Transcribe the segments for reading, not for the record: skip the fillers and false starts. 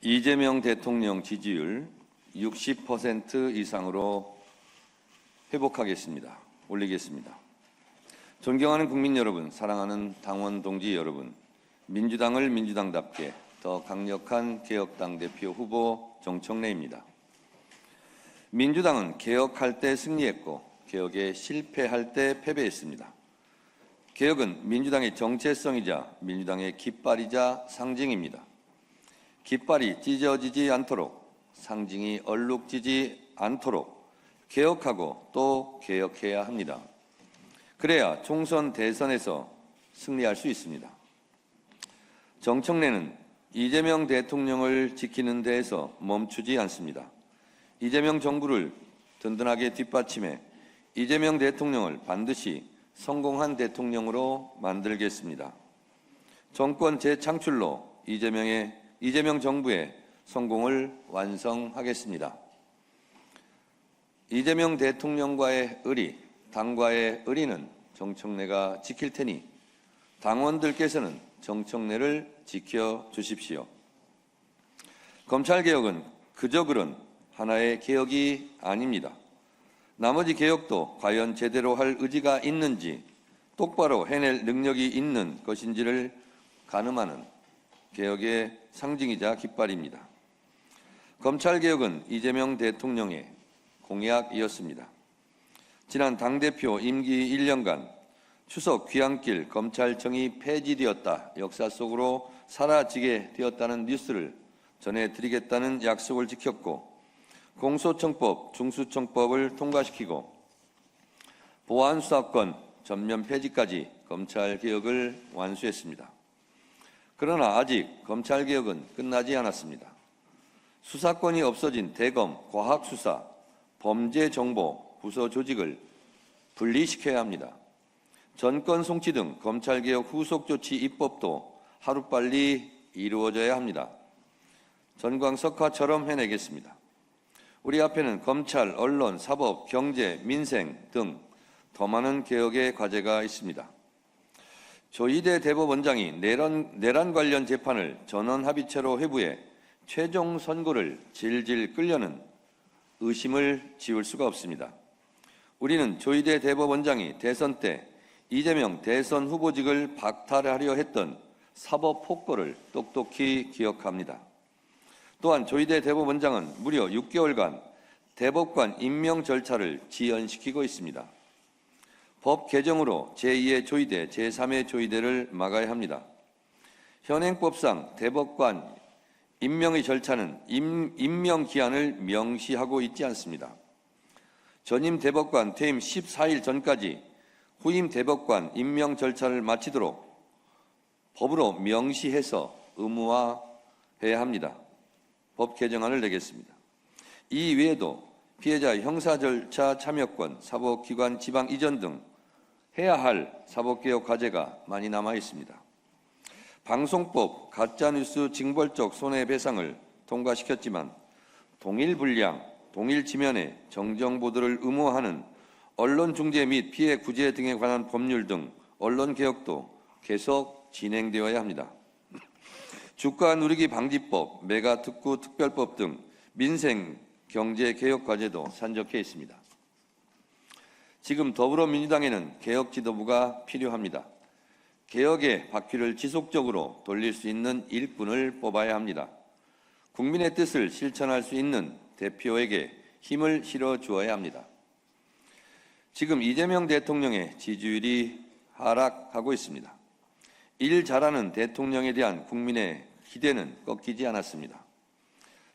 이재명 대통령 지지율 60% 이상으로 회복하겠습니다. 올리겠습니다. 존경하는 국민 여러분, 사랑하는 당원 동지 여러분, 민주당을 민주당답게 더 강력한 개혁당 대표 후보 정청래입니다. 민주당은 개혁할 때 승리했고 개혁에 실패할 때 패배했습니다. 개혁은 민주당의 정체성이자 민주당의 깃발이자 상징입니다. 깃발이 찢어지지 않도록, 상징이 얼룩지지 않도록 개혁하고 또 개혁해야 합니다. 그래야 총선 대선에서 승리할 수 있습니다. 정청래는 이재명 대통령을 지키는 데에서 멈추지 않습니다. 이재명 정부를 든든하게 뒷받침해 이재명 대통령을 반드시 성공한 대통령으로 만들겠습니다. 정권 재창출로 이재명 정부의 성공을 완성하겠습니다. 이재명 대통령과의 의리, 당과의 의리는 정청래가 지킬 테니 당원들께서는 정청래를 지켜주십시오. 검찰개혁은 그저 그런 하나의 개혁이 아닙니다. 나머지 개혁도 과연 제대로 할 의지가 있는지, 똑바로 해낼 능력이 있는 것인지를 가늠하는 개혁의 상징이자 깃발입니다. 검찰개혁은 이재명 대통령의 공약이었습니다. 지난 당대표 임기 1년간 추석 귀향길 검찰청이 폐지되었다, 역사 속으로 사라지게 되었다는 뉴스를 전해드리겠다는 약속을 지켰고, 공소청법, 중수청법을 통과시키고 보안수사권 전면 폐지까지 검찰개혁을 완수했습니다. 그러나 아직 검찰개혁은 끝나지 않았습니다. 수사권이 없어진 대검, 과학수사, 범죄정보, 부서조직을 분리시켜야 합니다. 전권 송치 등 검찰개혁 후속조치 입법도 하루빨리 이루어져야 합니다. 전광석화처럼 해내겠습니다. 우리 앞에는 검찰, 언론, 사법, 경제, 민생 등 더 많은 개혁의 과제가 있습니다. 조희대 대법원장이 내란 관련 재판을 전원합의체로 회부해 최종 선고를 질질 끌려는 의심을 지울 수가 없습니다. 우리는 조희대 대법원장이 대선 때 이재명 대선 후보직을 박탈하려 했던 사법폭거를 똑똑히 기억합니다. 또한 조희대 대법원장은 무려 6개월간 대법관 임명 절차를 지연시키고 있습니다. 법 개정으로 제2의 조희대, 제3의 조희대를 막아야 합니다. 현행법상 대법관 임명의 절차는 임명 기한을 명시하고 있지 않습니다. 전임 대법관 퇴임 14일 전까지 후임 대법관 임명 절차를 마치도록 법으로 명시해서 의무화해야 합니다. 법 개정안을 내겠습니다. 이 외에도 피해자 형사 절차 참여권, 사법기관 지방 이전 등 해야 할 사법개혁 과제가 많이 남아 있습니다. 방송법, 가짜뉴스 징벌적 손해배상을 통과시켰지만 동일 분량, 동일 지면에 정정보도를 의무화하는 언론중재 및 피해 구제 등에 관한 법률 등 언론개혁도 계속 진행되어야 합니다. 주가 누리기 방지법, 메가특구 특별법 등 민생 경제개혁 과제도 산적해 있습니다. 지금 더불어민주당에는 개혁 지도부가 필요합니다. 개혁의 바퀴를 지속적으로 돌릴 수 있는 일꾼을 뽑아야 합니다. 국민의 뜻을 실천할 수 있는 대표에게 힘을 실어주어야 합니다. 지금 이재명 대통령의 지지율이 하락하고 있습니다. 일 잘하는 대통령에 대한 국민의 기대는 꺾이지 않았습니다.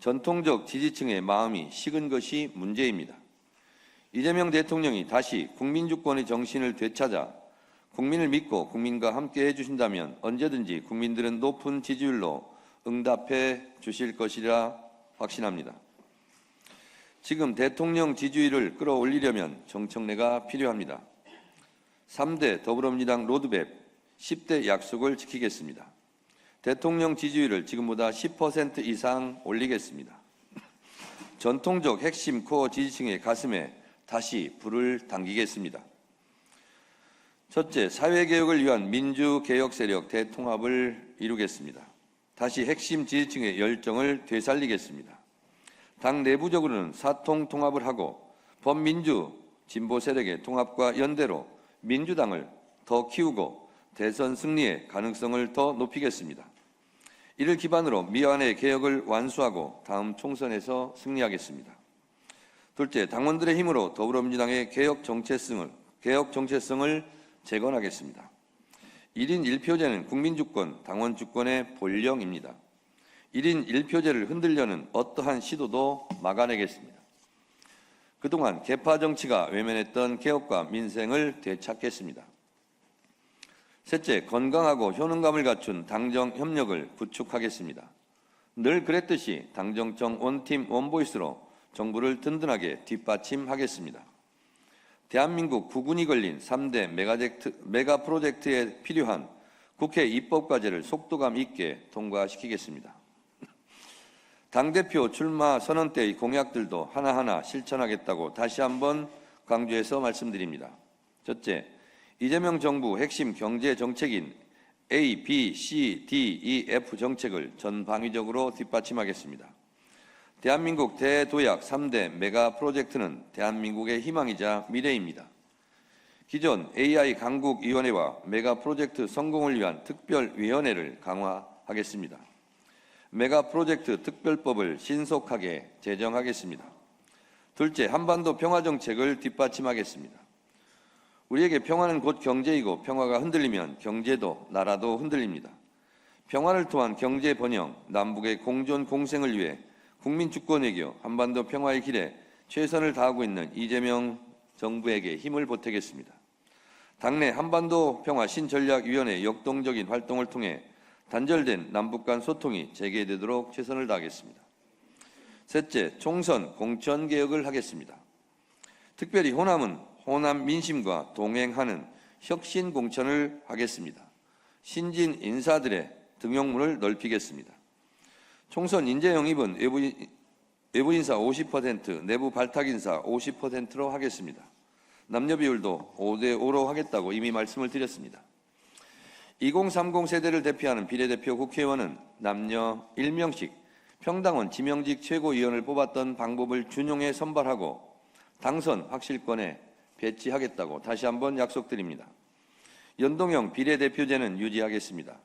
전통적 지지층의 마음이 식은 것이 문제입니다. 이재명 대통령이 다시 국민주권의 정신을 되찾아 국민을 믿고 국민과 함께 해주신다면 언제든지 국민들은 높은 지지율로 응답해 주실 것이라 확신합니다. 지금 대통령 지지율을 끌어올리려면 정청래가 필요합니다. 3대 더불어민주당 로드맵 10대 약속을 지키겠습니다. 대통령 지지율을 지금보다 10% 이상 올리겠습니다. 전통적 핵심 코어 지지층의 가슴에 다시 불을 당기겠습니다. 첫째, 사회개혁을 위한 민주개혁 세력 대통합을 이루겠습니다. 다시 핵심 지지층의 열정을 되살리겠습니다. 당 내부적으로는 사통 통합을 하고 범민주 진보 세력의 통합과 연대로 민주당을 더 키우고 대선 승리의 가능성을 더 높이겠습니다. 이를 기반으로 미완의 개혁을 완수하고 다음 총선에서 승리하겠습니다. 둘째, 당원들의 힘으로 더불어민주당의 개혁 정체성을 재건하겠습니다. 1인 1표제는 국민주권, 당원주권의 본령입니다. 1인 1표제를 흔들려는 어떠한 시도도 막아내겠습니다. 그동안 계파 정치가 외면했던 개혁과 민생을 되찾겠습니다. 셋째, 건강하고 효능감을 갖춘 당정 협력을 구축하겠습니다. 늘 그랬듯이 당정청 원팀 원보이스로 정부를 든든하게 뒷받침하겠습니다. 대한민국 국운이 걸린 3대 메가 프로젝트에 필요한 국회 입법과제를 속도감 있게 통과시키겠습니다. 당대표 출마 선언 때의 공약들도 하나하나 실천하겠다고 다시 한번 강조해서 말씀드립니다. 첫째, 이재명 정부 핵심 경제 정책인 A, B, C, D, E, F 정책을 전방위적으로 뒷받침하겠습니다. 대한민국 대도약 3대 메가 프로젝트는 대한민국의 희망이자 미래입니다. 기존 AI 강국위원회와 메가 프로젝트 성공을 위한 특별위원회를 강화하겠습니다. 메가 프로젝트 특별법을 신속하게 제정하겠습니다. 둘째, 한반도 평화정책을 뒷받침하겠습니다. 우리에게 평화는 곧 경제이고 평화가 흔들리면 경제도 나라도 흔들립니다. 평화를 통한 경제 번영, 남북의 공존 공생을 위해 국민 주권 외교, 한반도 평화의 길에 최선을 다하고 있는 이재명 정부에게 힘을 보태겠습니다. 당내 한반도 평화 신전략위원회 역동적인 활동을 통해 단절된 남북 간 소통이 재개되도록 최선을 다하겠습니다. 셋째, 총선 공천 개혁을 하겠습니다. 특별히 호남은 호남 민심과 동행하는 혁신 공천을 하겠습니다. 신진 인사들의 등용문을 넓히겠습니다. 총선 인재 영입은 외부 인사 50%, 내부 발탁 인사 50%로 하겠습니다. 남녀 비율도 5대5로 하겠다고 이미 말씀을 드렸습니다. 2030 세대를 대표하는 비례대표 국회의원은 남녀 1명씩 평당원 지명직 최고위원을 뽑았던 방법을 준용해 선발하고 당선 확실권에 배치하겠다고 다시 한번 약속드립니다. 연동형 비례대표제는 유지하겠습니다.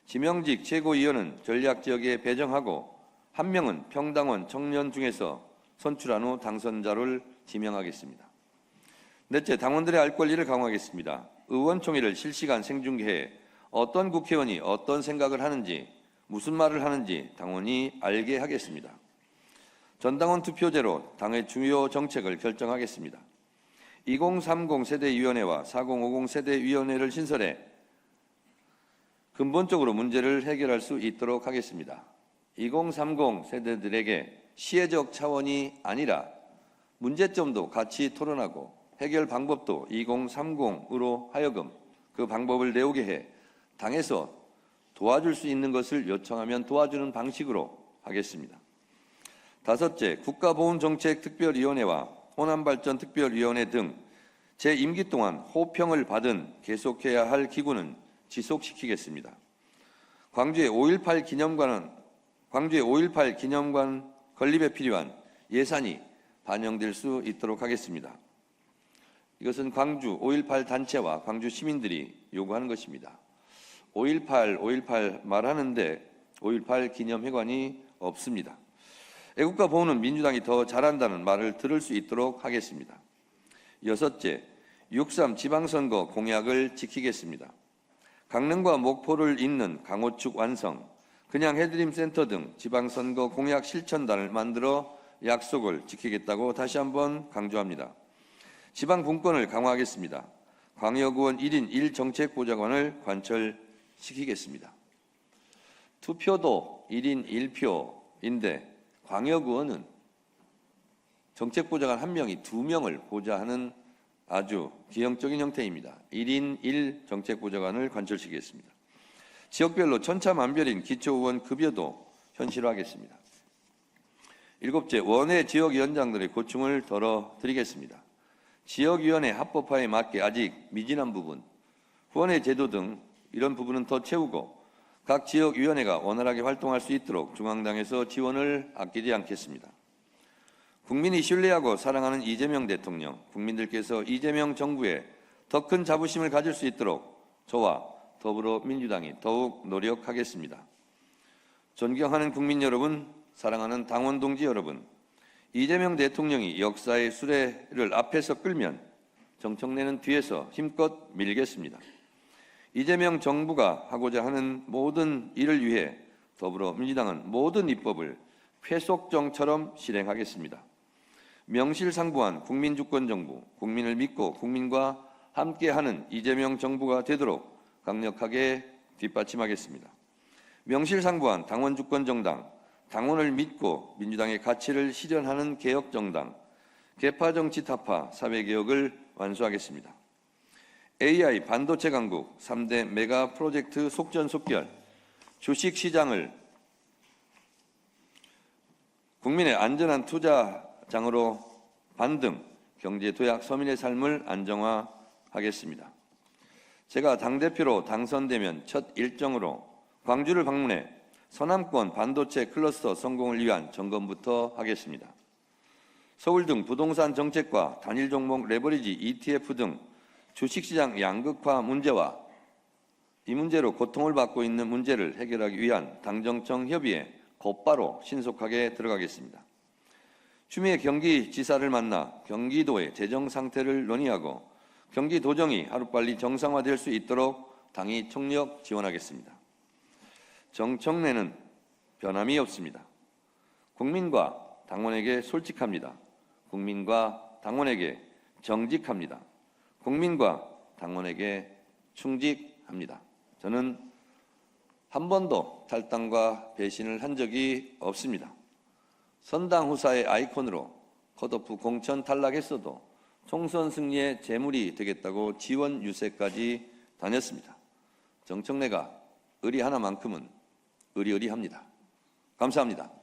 지명직 최고위원은 전략지역에 배정하고 한 명은 평당원 청년 중에서 선출한 후 당선자를 지명하겠습니다. 넷째, 당원들의 알 권리를 강화하겠습니다. 의원총회를 실시간 생중계해 어떤 국회의원이 어떤 생각을 하는지, 무슨 말을 하는지 당원이 알게 하겠습니다. 전당원 투표제로 당의 주요 정책을 결정하겠습니다. 2030 세대위원회와 4050 세대위원회를 신설해 근본적으로 문제를 해결할 수 있도록 하겠습니다. 2030 세대들에게 시혜적 차원이 아니라 문제점도 같이 토론하고 해결 방법도 2030으로 하여금 그 방법을 내오게 해 당에서 도와줄 수 있는 것을 요청하면 도와주는 방식으로 하겠습니다. 다섯째, 국가보훈정책특별위원회와 호남발전특별위원회 등 제 임기 동안 호평을 받은 계속해야 할 기구는 지속시키겠습니다. 광주의 5.18 기념관 건립에 필요한 예산이 반영될 수 있도록 하겠습니다. 이것은 광주 5.18 단체와 광주 시민들이 요구하는 것입니다. 5.18 말하는데 5.18 기념회관이 없습니다. 애국가 보훈은 민주당이 더 잘한다는 말을 들을 수 있도록 하겠습니다. 여섯째, 6.3 지방선거 공약을 지키겠습니다. 강릉과 목포를 잇는 강호축 완성, 그냥 해드림 센터 등 지방선거 공약 실천단을 만들어 약속을 지키겠다고 다시 한번 강조합니다. 지방 분권을 강화하겠습니다. 광역의원 1인 1정책보좌관을 관철시키겠습니다. 투표도 1인 1표인데 광역의원은 정책보좌관 1명이 2명을 보좌하는 아주 기형적인 형태입니다. 1인 1정책보좌관을 관철시키겠습니다. 지역별로 천차만별인 기초의원 급여도 현실화하겠습니다. 일곱째, 원외 지역위원장들의 고충을 덜어드리겠습니다. 지역위원회 합법화에 맞게 아직 미진한 부분, 후원회 제도 등 이런 부분은 더 채우고 각 지역위원회가 원활하게 활동할 수 있도록 중앙당에서 지원을 아끼지 않겠습니다. 국민이 신뢰하고 사랑하는 이재명 대통령, 국민들께서 이재명 정부에 더 큰 자부심을 가질 수 있도록 저와 더불어민주당이 더욱 노력하겠습니다. 존경하는 국민 여러분, 사랑하는 당원 동지 여러분, 이재명 대통령이 역사의 수레를 앞에서 끌면 정청래는 뒤에서 힘껏 밀겠습니다. 이재명 정부가 하고자 하는 모든 일을 위해 더불어민주당은 모든 입법을 회속정처럼 실행하겠습니다. 명실상부한 국민주권정부, 국민을 믿고 국민과 함께하는 이재명 정부가 되도록 강력하게 뒷받침하겠습니다. 명실상부한 당원주권정당, 당원을 믿고 민주당의 가치를 실현하는 개혁정당, 계파정치 타파 사회개혁을 완수하겠습니다. AI 반도체 강국 3대 메가 프로젝트 속전속결, 주식시장을 국민의 안전한 투자장으로 반등, 경제 도약 서민의 삶을 안정화하겠습니다. 제가 당대표로 당선되면 첫 일정으로 광주를 방문해 서남권 반도체 클러스터 성공을 위한 점검부터 하겠습니다. 서울 등 부동산 정책과 단일 종목 레버리지 ETF 등 주식시장 양극화 문제와 이 문제로 고통을 받고 있는 문제를 해결하기 위한 당정청 협의에 곧바로 신속하게 들어가겠습니다. 추미애 경기지사를 만나 경기도의 재정 상태를 논의하고 경기도정이 하루빨리 정상화될 수 있도록 당이 총력 지원하겠습니다. 정청래는 변함이 없습니다. 국민과 당원에게 솔직합니다. 국민과 당원에게 정직합니다. 국민과 당원에게 충직합니다. 저는 한 번도 탈당과 배신을 한 적이 없습니다. 선당 후사의 아이콘으로 컷오프 공천 탈락했어도 총선 승리의 재물이 되겠다고 지원 유세까지 다녔습니다. 정청래가 의리 하나만큼은 의리의리합니다. 감사합니다.